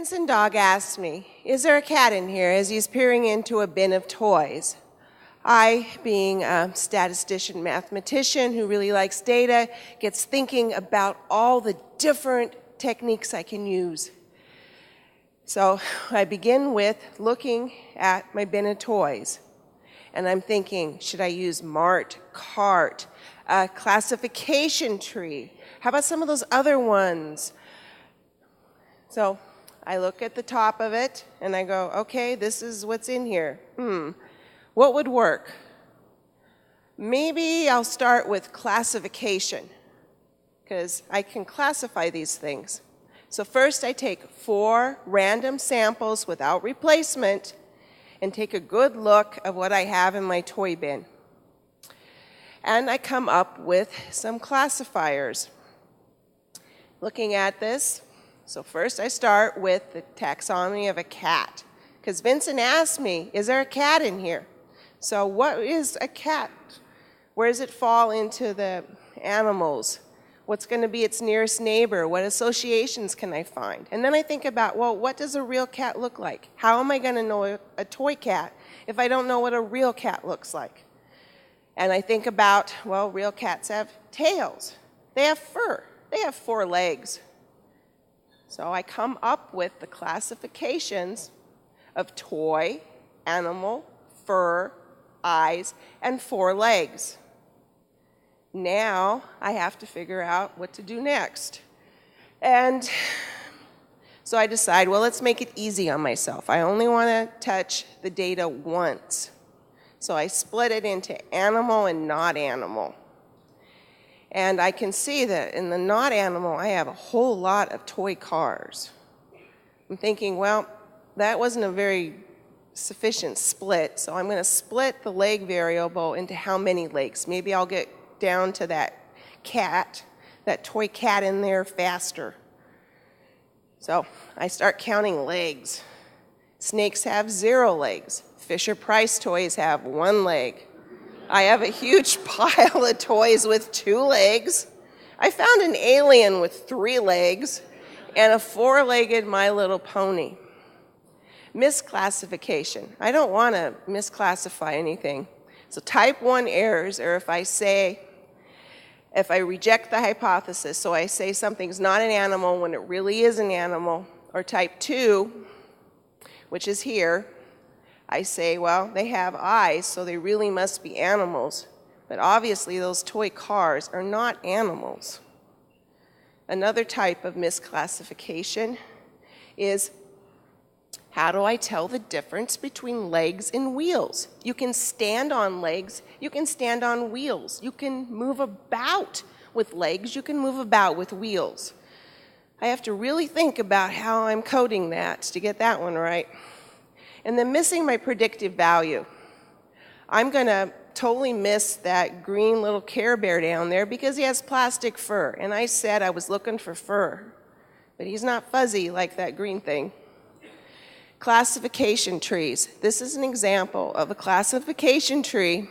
Vincent Dog asked me, is there a cat in here, as he's peering into a bin of toys. I, being a statistician mathematician who really likes data, gets thinking about all the different techniques I can use. So I begin with looking at my bin of toys. And I'm thinking, should I use MART, CART, a classification tree? How about some of those other ones? So I look at the top of it and I go, okay, this is what's in here. What would work? Maybe I'll start with classification, because I can classify these things. So first I take 4 random samples without replacement and take a good look at what I have in my toy bin. And I come up with some classifiers. Looking at this, so first I start with the taxonomy of a cat, because Vincent asked me, is there a cat in here? So what is a cat? Where does it fall into the animals? What's going to be its nearest neighbor? What associations can I find? And then I think about, well, what does a real cat look like? How am I going to know a toy cat if I don't know what a real cat looks like? And I think about, well, real cats have tails. They have fur. They have 4 legs. So I come up with the classifications of toy, animal, fur, eyes, and 4 legs. Now I have to figure out what to do next. And so I decide, well, let's make it easy on myself. I only want to touch the data once. So I split it into animal and not animal. And I can see that in the not animal, I have a whole lot of toy cars. I'm thinking, well, that wasn't a very sufficient split, so I'm going to split the leg variable into how many legs. Maybe I'll get down to that cat, that toy cat in there faster. So I start counting legs. Snakes have 0 legs. Fisher-Price toys have 1 leg. I have a huge pile of toys with 2 legs. I found an alien with 3 legs and a 4-legged My Little Pony. Misclassification. I don't want to misclassify anything. So type 1 errors are if I reject the hypothesis, so I say something's not an animal when it really is an animal, or type 2, which is here, I say, well, they have eyes, so they really must be animals. But obviously, those toy cars are not animals. Another type of misclassification is, how do I tell the difference between legs and wheels? You can stand on legs, you can stand on wheels. You can move about with legs, you can move about with wheels. I have to really think about how I'm coding that to get that one right. And then missing my predictive value. I'm going to totally miss that green little Care Bear down there because he has plastic fur. And I said I was looking for fur, but he's not fuzzy like that green thing. Classification trees. This is an example of a classification tree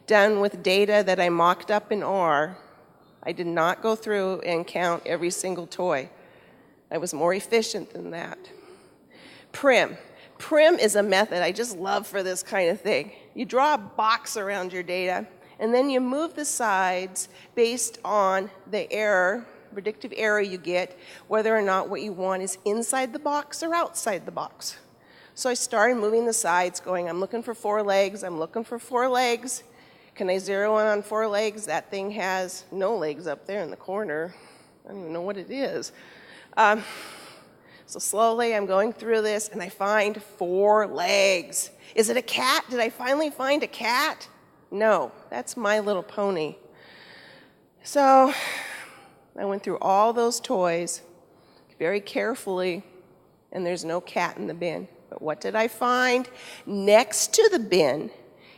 done with data that I mocked up in R. I did not go through and count every single toy. I was more efficient than that. PRIM. PRIM is a method I just love for this kind of thing. You draw a box around your data, and then you move the sides based on the error, predictive error you get, whether or not what you want is inside the box or outside the box. So I started moving the sides, going, I'm looking for 4 legs, I'm looking for 4 legs. Can I zero in on 4 legs? That thing has no legs up there in the corner. I don't even know what it is. So slowly I'm going through this, and I find 4 legs. Is it a cat? Did I finally find a cat? No, that's My Little Pony. So I went through all those toys very carefully, and there's no cat in the bin. But what did I find? Next to the bin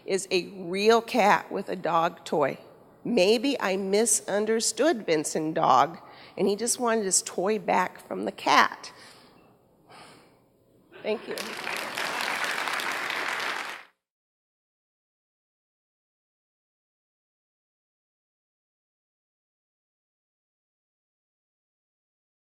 is a real cat with a dog toy. Maybe I misunderstood Vincent Dog, and he just wanted his toy back from the cat. Thank you.